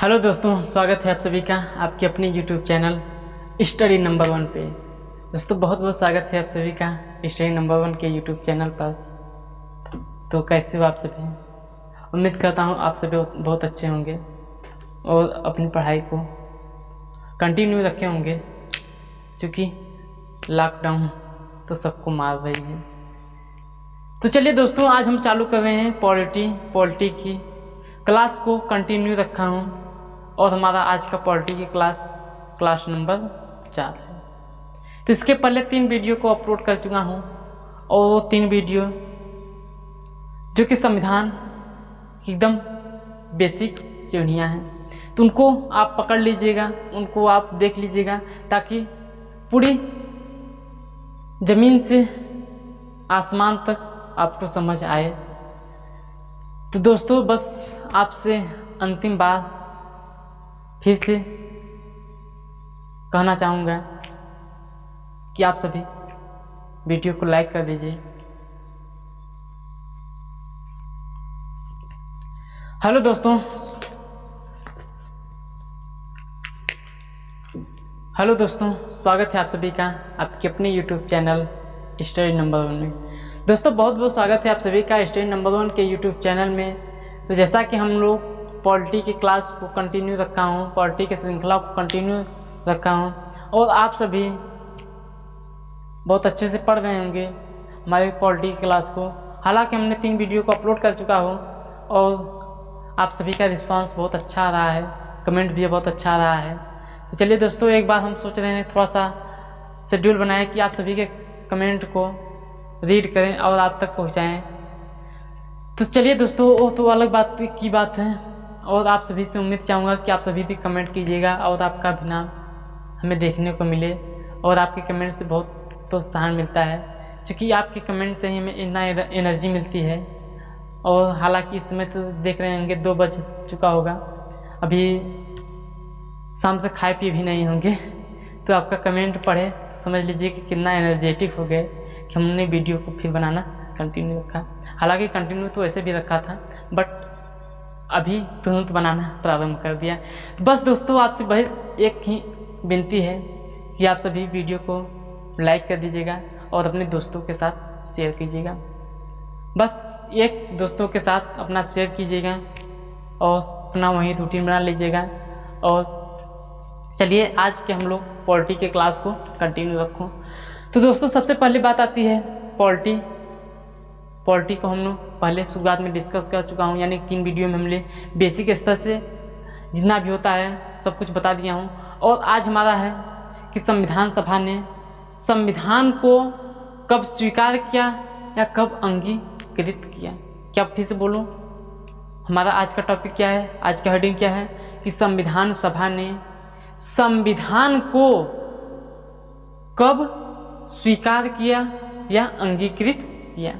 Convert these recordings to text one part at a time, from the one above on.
Hello दोस्तों, स्वागत है आप सभी का आपके अपने यूट्यूब चैनल स्टडी नंबर 1 पे। दोस्तों बहुत बहुत स्वागत है आप सभी का स्टडी नंबर 1 के यूट्यूब चैनल पर। तो कैसे हो आप सभी? उम्मीद करता हूँ आप सभी बहुत अच्छे होंगे और अपनी पढ़ाई को कंटिन्यू रखे होंगे, क्योंकि लॉकडाउन तो सबको मार रही है। तो चलिए दोस्तों, आज हम चालू कर रहे हैं पॉलिटी की क्लास को कंटिन्यू रखा हूँ और हमारा आज का पॉलिटी की क्लास नंबर 4 है। तो इसके पहले 3 वीडियो को अपलोड कर चुका हूँ और वो 3 वीडियो जो कि संविधान की एकदम बेसिक सीढ़ियाँ हैं, तो उनको आप पकड़ लीजिएगा, उनको आप देख लीजिएगा, ताकि पूरी ज़मीन से आसमान तक आपको समझ आए। तो दोस्तों बस आपसे अंतिम बार फिर से कहना चाहूँगा कि आप सभी वीडियो को लाइक कर दीजिए। हेलो दोस्तों, स्वागत है आप सभी का आपके अपने यूट्यूब चैनल स्टडी नंबर 1 में। दोस्तों बहुत बहुत स्वागत है आप सभी का स्टडी नंबर 1 के यूट्यूब चैनल में। तो जैसा कि हम लोग पॉलिटी की क्लास को कंटिन्यू रखा हूँ, पॉलिटी की श्रृंखला को कंटिन्यू रखा हूँ और आप सभी बहुत अच्छे से पढ़ रहे होंगे हमारे पॉलिटी की क्लास को। हालांकि हमने 3 वीडियो को अपलोड कर चुका हूँ और आप सभी का रिस्पांस बहुत अच्छा आ रहा है, कमेंट भी बहुत अच्छा आ रहा है। तो चलिए दोस्तों, एक बार हम सोच रहे हैं थोड़ा सा शेड्यूल बनाएं कि आप सभी के कमेंट को रीड करें और आप तक पहुँचाएँ। तो चलिए दोस्तों, वो तो अलग बात की बात है और आप सभी से उम्मीद चाहूँगा कि आप सभी भी कमेंट कीजिएगा और आपका भी नाम हमें देखने को मिले। और आपके कमेंट से बहुत प्रोत्साहन मिलता है, क्योंकि आपके कमेंट से ही हमें इतना एनर्जी मिलती है। और हालांकि इस समय तो देख रहे होंगे 2 बज चुका होगा, अभी शाम से खाए पिए भी नहीं होंगे। तो आपका कमेंट पढ़े तो समझ लीजिए कि कितना एनर्जेटिक हो गए कि हमने वीडियो को फिर बनाना कंटिन्यू रखा। हालांकि कंटिन्यू तो ऐसे भी रखा था, बट अभी तुरंत बनाना प्रारंभ कर दिया। तो बस दोस्तों, आपसे बस एक ही विनती है कि आप सभी वीडियो को लाइक कर दीजिएगा और अपने दोस्तों के साथ शेयर कीजिएगा। बस एक दोस्तों के साथ अपना शेयर कीजिएगा और अपना वही रूटीन बना लीजिएगा। और चलिए आज के हम लोग पॉलिटी के क्लास को कंटिन्यू रखूँ। तो दोस्तों सबसे पहली बात आती है पॉलिटी को हम लोग पहले शुरुआत में डिस्कस कर चुका हूँ, यानी 3 वीडियो में हमने बेसिक स्तर से जितना भी होता है सब कुछ बता दिया हूँ। और आज हमारा है कि संविधान सभा ने संविधान को कब स्वीकार किया या कब अंगीकृत किया। क्या फिर से बोलूँ, हमारा आज का टॉपिक क्या है, आज का हेडिंग क्या है कि संविधान सभा ने संविधान को कब स्वीकार किया या अंगीकृत किया।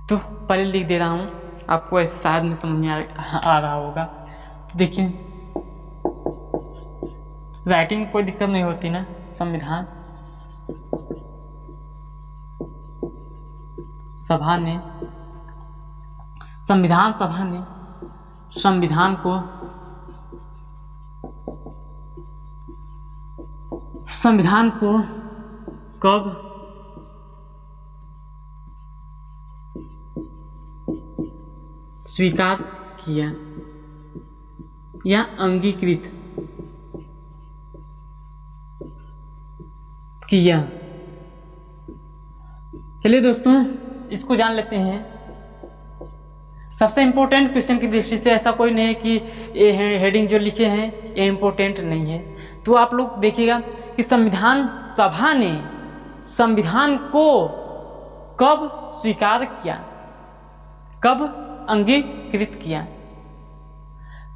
तो पहले लिख दे रहा हूँ, आपको ऐसे शायद में समझ में आ रहा होगा। देखिए राइटिंग में कोई दिक्कत नहीं होती ना। संविधान सभा ने संविधान को कब स्वीकार किया या अंगीकृत किया। चलिए दोस्तों, इसको जान लेते हैं। सबसे इम्पोर्टेंट क्वेश्चन की दृष्टि से ऐसा कोई नहीं है कि ये हेडिंग जो लिखे हैं ये इम्पोर्टेंट नहीं है। तो आप लोग देखिएगा कि संविधान सभा ने संविधान को कब स्वीकार किया, कब अंगीकृत किया।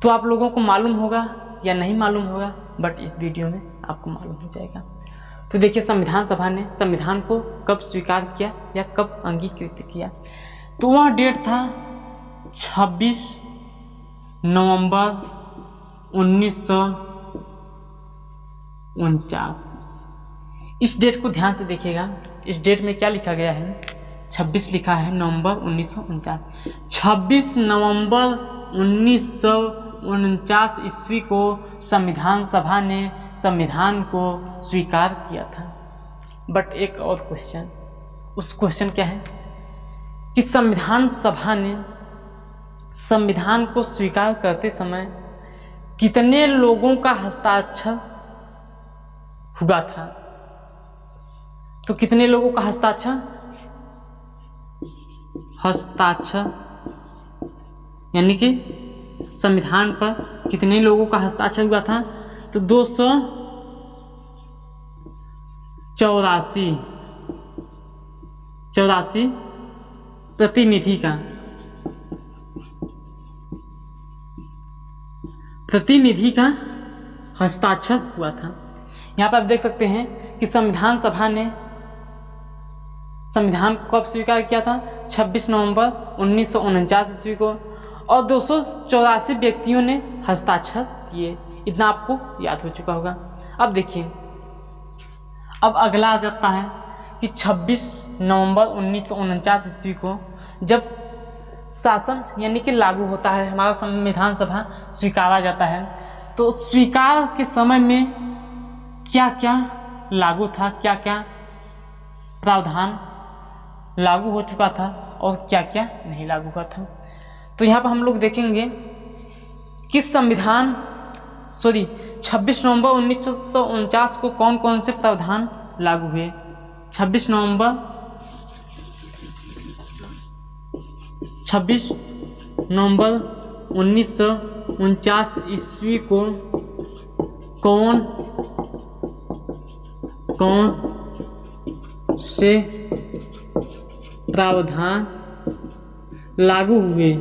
तो आप लोगों को मालूम होगा या नहीं मालूम होगा, बट इस वीडियो में आपको मालूम हो जाएगा। तो देखिए संविधान सभा ने संविधान को कब स्वीकार किया या कब अंगीकृत किया। तो वह डेट था 26 नवंबर 1949। इस डेट को ध्यान से देखिएगा। इस डेट में क्या लिखा गया है, 26 लिखा है नवंबर 1949। 26 नवंबर 1949 ईस्वी को संविधान सभा ने संविधान को स्वीकार किया था। बट एक और क्वेश्चन, उस क्वेश्चन क्या है कि संविधान सभा ने संविधान को स्वीकार करते समय कितने लोगों का हस्ताक्षर हुआ था? तो कितने लोगों का हस्ताक्षर यानी कि संविधान पर कितने लोगों का हस्ताक्षर हुआ था? तो 284 प्रतिनिधि का हस्ताक्षर हुआ था। यहाँ पर आप देख सकते हैं कि संविधान सभा ने संविधान को कब स्वीकार किया था? 26 नवंबर 1949 ईस्वी को, और 284 व्यक्तियों ने हस्ताक्षर किए। इतना आपको याद हो चुका होगा। अब देखिए, अब अगला आ जाता है कि 26 नवंबर 1949 ईस्वी को जब शासन यानी कि लागू होता है, हमारा संविधान सभा स्वीकारा जाता है, तो स्वीकार के समय में क्या क्या लागू था, क्या क्या प्रावधान लागू हो चुका था और क्या क्या नहीं लागू हुआ था। तो यहाँ पर हम लोग देखेंगे कि 26 नवंबर 1949 को कौन कौन से प्रावधान लागू हुए। 26 नवंबर 1949 ईस्वी को कौन से प्रावधान लागू हुए?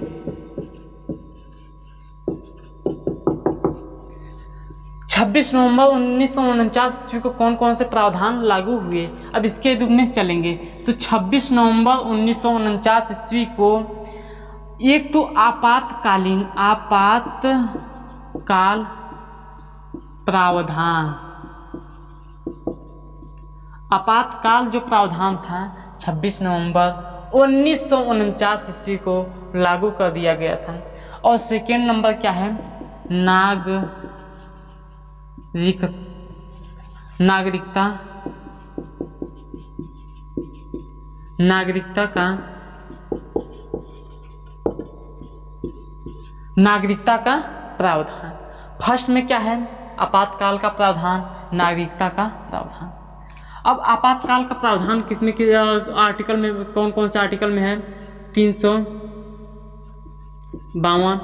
26 नवंबर 1949 ईस्वी को कौन कौन से प्रावधान लागू हुए? अब इसके रूप में चलेंगे तो 26 नवंबर 1949 ईस्वी को एक तो आपातकाल प्रावधान, आपातकाल जो प्रावधान था 26 नवंबर 1949 ईस्वी को लागू कर दिया गया था। और सेकेंड नंबर क्या है? नागरिकता का प्रावधान। फर्स्ट में क्या है? आपातकाल का प्रावधान, नागरिकता का प्रावधान। अब आपातकाल का प्रावधान किसमें के आर्टिकल में, कौन कौन से आर्टिकल में है? 352,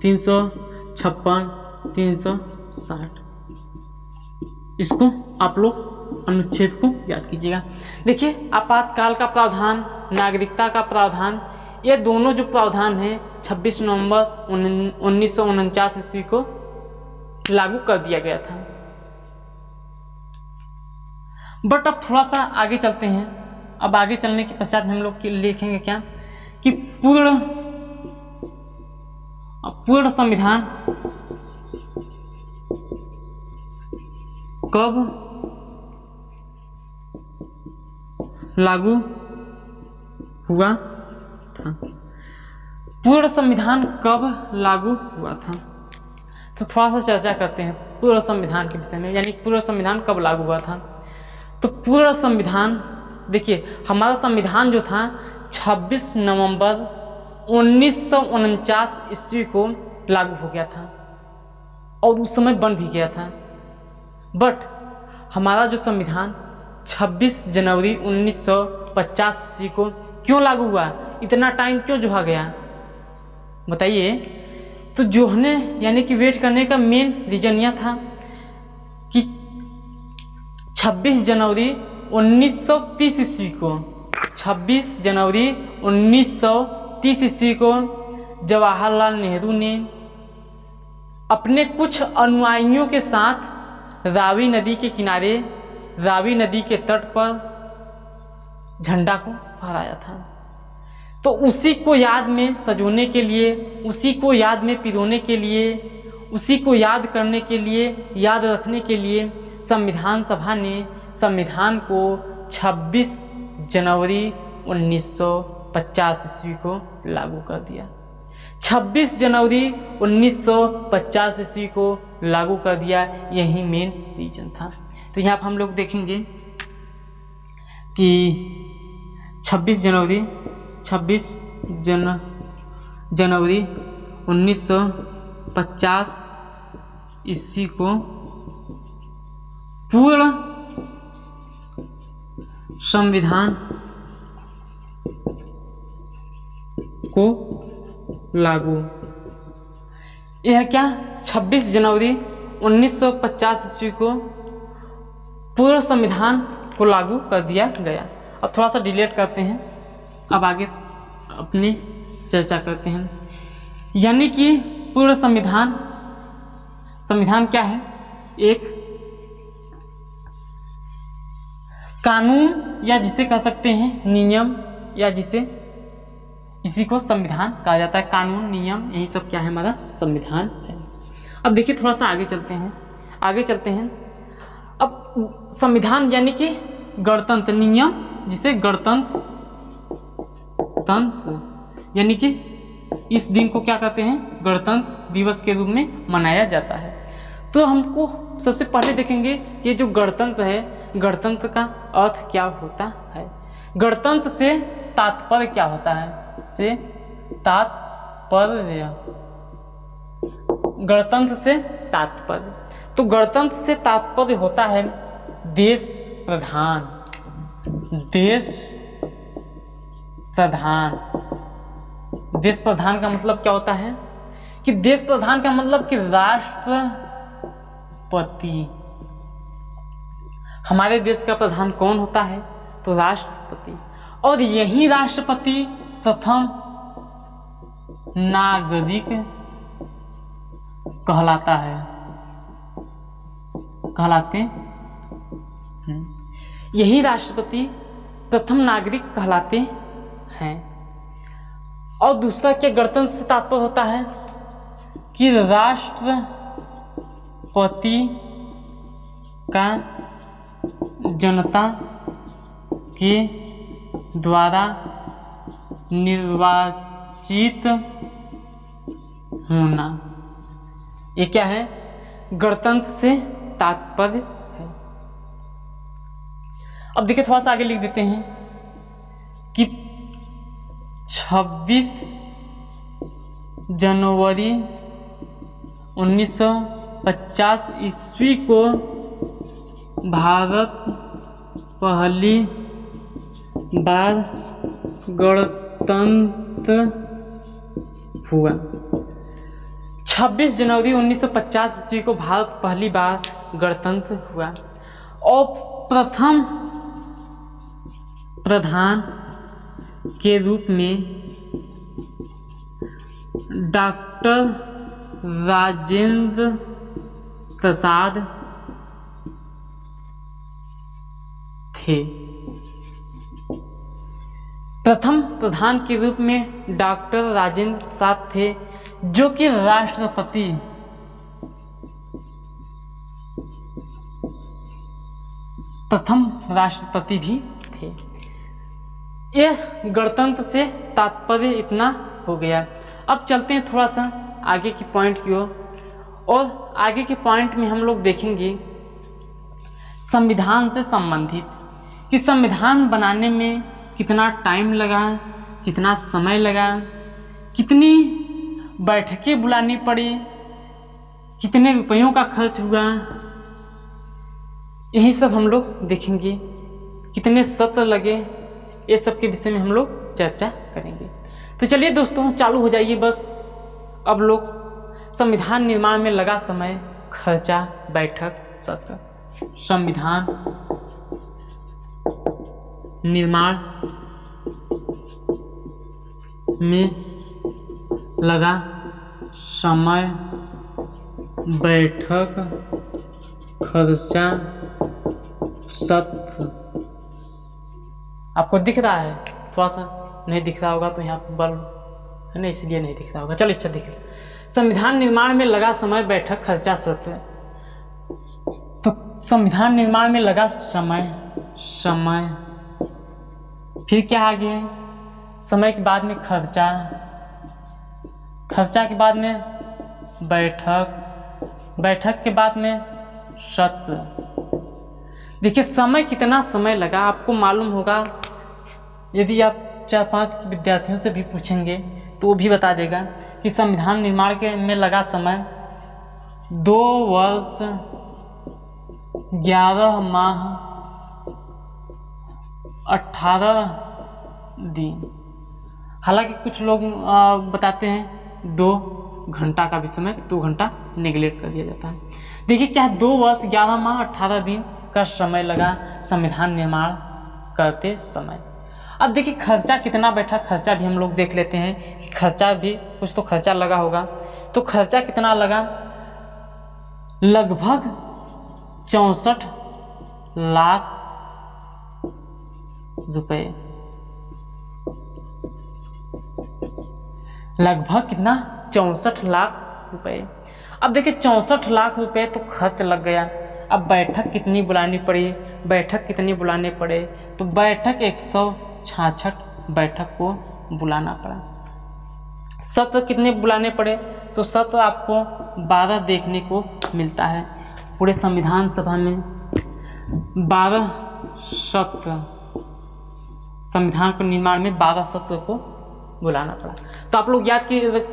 356, 360। इसको आप लोग अनुच्छेद को याद कीजिएगा। देखिए, आपातकाल का प्रावधान, नागरिकता का प्रावधान, ये दोनों जो प्रावधान हैं 26 नवंबर 1949 ईस्वी को लागू कर दिया गया था। बट अब थोड़ा सा आगे चलते हैं। अब आगे चलने के पश्चात हम लोग लिखेंगे क्या कि पूर्ण संविधान कब लागू हुआ था? पूर्ण संविधान कब लागू हुआ था? तो थोड़ा सा चर्चा करते हैं पूर्ण संविधान के विषय में, यानी पूर्ण संविधान कब लागू हुआ था। तो पूर्ण संविधान, देखिए हमारा संविधान जो था 26 नवंबर 1949 ईस्वी को लागू हो गया था और उस समय बन भी गया था। बट हमारा जो संविधान 26 जनवरी 1950 ईस्वी को क्यों लागू हुआ? इतना टाइम क्यों जोहा गया बताइए। तो जोहने यानी कि वेट करने का मेन रीजन यह था कि 26 जनवरी 1930 ईस्वी को 26 जनवरी 1930 ईस्वी को जवाहरलाल नेहरू ने अपने कुछ अनुयायियों के साथ रावी नदी के किनारे, रावी नदी के तट पर झंडा को फहराया था। तो उसी को याद में सजोने के लिए, उसी को याद में पिरोने के लिए, उसी को याद करने के लिए, याद रखने के लिए संविधान सभा ने संविधान को 26 जनवरी 1950 ईस्वी को लागू कर दिया। 26 जनवरी 1950 ईस्वी को लागू कर दिया, यही मेन रीजन था। तो यहाँ पर हम लोग देखेंगे कि 26 जनवरी 1950 ईस्वी को पूर्ण संविधान को लागू। यह क्या 26 जनवरी 1950 ईस्वी को पूर्ण संविधान को लागू कर दिया गया। अब थोड़ा सा डिलीट करते हैं, अब आगे अपनी चर्चा करते हैं। यानी कि पूर्ण संविधान क्या है? एक कानून या जिसे कह सकते हैं नियम, या जिसे इसी को संविधान कहा जाता है। कानून, नियम, यही सब क्या है? हमारा संविधान है। अब देखिए थोड़ा सा आगे चलते हैं। अब संविधान यानी कि गणतंत्र, नियम जिसे गणतंत्र यानी कि इस दिन को क्या कहते हैं? गणतंत्र दिवस के रूप में मनाया जाता है। तो हमको सबसे पहले देखेंगे कि जो गणतंत्र है, गणतंत्र का अर्थ क्या होता है, गणतंत्र से तात्पर्य क्या होता है? गणतंत्र से तात्पर्य, तो गणतंत्र से तात्पर्य होता है देश प्रधान। देश प्रधान का मतलब क्या होता है? कि देश प्रधान का मतलब कि राष्ट्रपति। हमारे देश का प्रधान कौन होता है? तो राष्ट्रपति। और यही राष्ट्रपति प्रथम नागरिक कहलाते हैं। यही राष्ट्रपति प्रथम नागरिक कहलाते हैं। और दूसरा क्या गणतंत्र से तात्पर्य होता है? कि राष्ट्रपति का जनता के द्वारा निर्वाचित होना, ये क्या है? गणतंत्र से तात्पर्य है। अब देखिए थोड़ा सा आगे लिख देते हैं कि 26 जनवरी 1950 ईस्वी को भारत पहली बार गणतंत्र हुआ। 26 जनवरी 1950 ईस्वी को भारत पहली बार गणतंत्र हुआ और प्रथम प्रधान के रूप में डॉक्टर राजेंद्र प्रसाद थे। प्रथम प्रधान के रूप में डॉक्टर राजेंद्र प्रसाद थे, जो कि प्रथम राष्ट्रपति भी थे। यह गणतंत्र से तात्पर्य इतना हो गया। अब चलते हैं थोड़ा सा आगे की पॉइंट की ओर, और आगे के पॉइंट में हम लोग देखेंगे संविधान से संबंधित कि संविधान बनाने में कितना टाइम लगा, कितना समय लगा, कितनी बैठकें बुलानी पड़ी, कितने रुपयों का खर्च हुआ, यही सब हम लोग देखेंगे। कितने सत्र लगे, ये सब के विषय में हम लोग चर्चा करेंगे। तो चलिए दोस्तों चालू हो जाइए बस। अब लोग संविधान निर्माण में लगा समय, खर्चा, बैठक, सत्र। संविधान निर्माण में लगा समय, बैठक, खर्चा, सत्र। आपको दिख रहा है? थोड़ा सा नहीं दिख रहा होगा तो यहाँ पर बल्ब है ना, इसलिए नहीं दिख रहा होगा। चलो अच्छा दिख रहा। संविधान निर्माण में लगा समय, बैठक, खर्चा, सत्र। तो संविधान निर्माण में लगा समय, फिर क्या आगे? समय के बाद में खर्चा के बाद में बैठक, बैठक के बाद में सत्र। देखिए समय कितना समय लगा आपको मालूम होगा, यदि आप 4-5 विद्यार्थियों से भी पूछेंगे तो वो भी बता देगा कि संविधान निर्माण के में लगा समय 2 वर्ष 11 माह 18 दिन। हालांकि कुछ लोग बताते हैं 2 घंटा का भी समय, 2 घंटा नेगलेक्ट कर दिया जाता है। देखिए क्या 2 वर्ष 11 माह 18 दिन का समय लगा संविधान निर्माण करते समय। अब देखिए खर्चा कितना बैठा, खर्चा भी हम लोग देख लेते हैं कि खर्चा भी कुछ तो खर्चा लगा होगा। तो खर्चा कितना लगा, लगभग 64 लाख रुपए। लगभग कितना, 64 लाख रुपए। अब देखिए 64 लाख रुपए तो खर्च लग गया। अब बैठक कितनी बुलानी पड़ी, बैठक कितनी बुलाने पड़े, तो बैठक 166 बैठक को बुलाना पड़ा। सत्र कितने बुलाने पड़े, तो सत्र आपको 12 देखने को मिलता है। पूरे संविधान सभा में 12 सत्र, संविधान के निर्माण में 12 सत्र को बुलाना पड़ा। तो आप लोग याद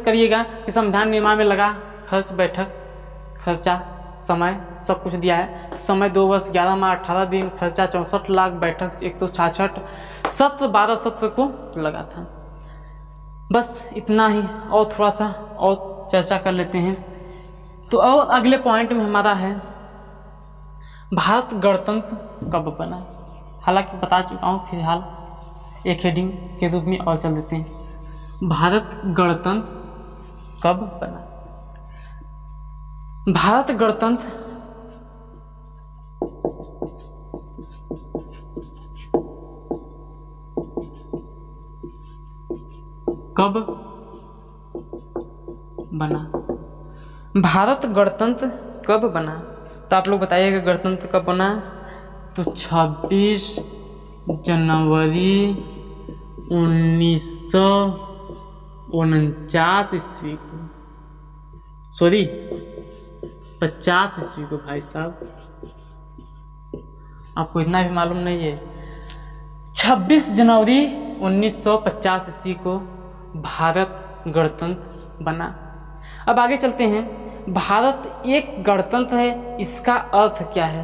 करिएगा कि संविधान निर्माण में लगा खर्च, बैठक, खर्चा, समय सब कुछ दिया है। समय 2 वर्ष 11 माह 18 दिन, खर्चा 64 लाख, बैठक 166, सत्र 12 सत्र को लगा था। बस इतना ही, और थोड़ा सा और चर्चा कर लेते हैं। तो और अगले पॉइंट में हमारा है भारत गणतंत्र कब बना। हालांकि बता चुका हूँ, फिलहाल एक हेडिंग के रूप में और चल देते हैं। भारत गणतंत्र कब बना। भारत गणतंत्र कब बना, भारत गणतंत्र कब बना, तो आप लोग बताइएगा गणतंत्र कब बना। तो 26 जनवरी 1949 ईस्वी को, सॉरी 50 ईस्वी को। भाई साहब आपको इतना भी मालूम नहीं है। 26 जनवरी 1950 ईस्वी को भारत गणतंत्र बना। अब आगे चलते हैं। भारत एक गणतंत्र है, इसका अर्थ क्या है।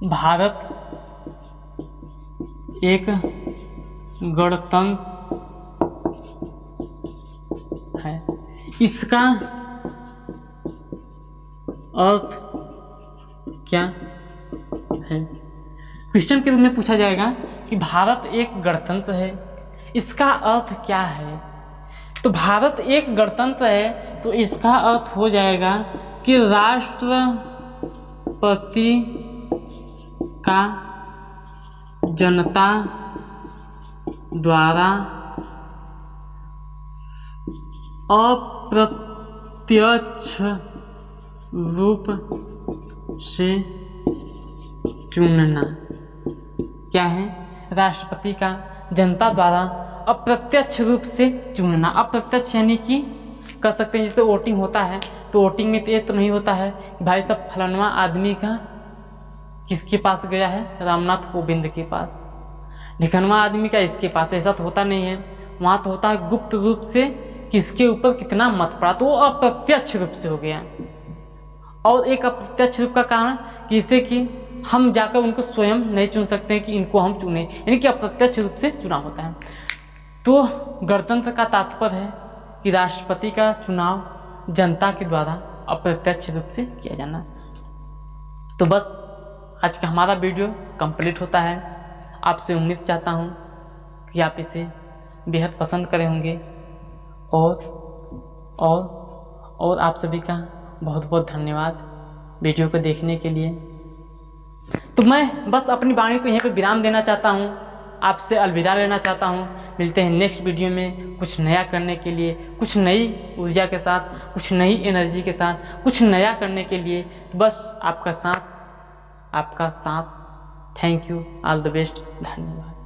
भारत एक गणतंत्र है, इसका अर्थ क्या है। क्वेश्चन के रूप में पूछा जाएगा कि भारत एक गणतंत्र है, इसका अर्थ क्या है। तो भारत एक गणतंत्र है तो इसका अर्थ हो जाएगा कि राष्ट्रपति का जनता द्वारा अप्रत्यक्ष रूप से चुनना। क्या है, राष्ट्रपति का जनता द्वारा अप्रत्यक्ष रूप से चुनना। अप्रत्यक्ष यानी कि कह सकते हैं जैसे वोटिंग होता है, तो वोटिंग में तो ये तो नहीं होता है कि भाई साहब फलाना आदमी का किसके पास गया है, रामनाथ कोविंद के पास, ढिकनवा आदमी का इसके पास, ऐसा तो होता नहीं है। वहाँ तो होता है गुप्त रूप से किसके ऊपर कितना मत पड़ा, तो वो अप्रत्यक्ष रूप से हो गया। और एक अप्रत्यक्ष रूप का कारण कि इससे कि हम जाकर उनको स्वयं नहीं चुन सकते हैं कि इनको हम चुने, यानी कि अप्रत्यक्ष रूप से चुनाव होता है। तो गणतंत्र का तात्पर्य है कि राष्ट्रपति का चुनाव जनता के द्वारा अप्रत्यक्ष रूप से किया जाना। तो बस आज का हमारा वीडियो कंप्लीट होता है। आपसे उम्मीद चाहता हूँ कि आप इसे बेहद पसंद करे होंगे और आप सभी का बहुत बहुत धन्यवाद वीडियो को देखने के लिए। तो मैं बस अपनी वाणी को यहीं पे विराम देना चाहता हूँ, आपसे अलविदा लेना चाहता हूँ। मिलते हैं नेक्स्ट वीडियो में कुछ नया करने के लिए, कुछ नई ऊर्जा के साथ, कुछ नई एनर्जी के साथ, कुछ नया करने के लिए। तो बस आपका साथ। Thank you, all the best, धन्यवाद।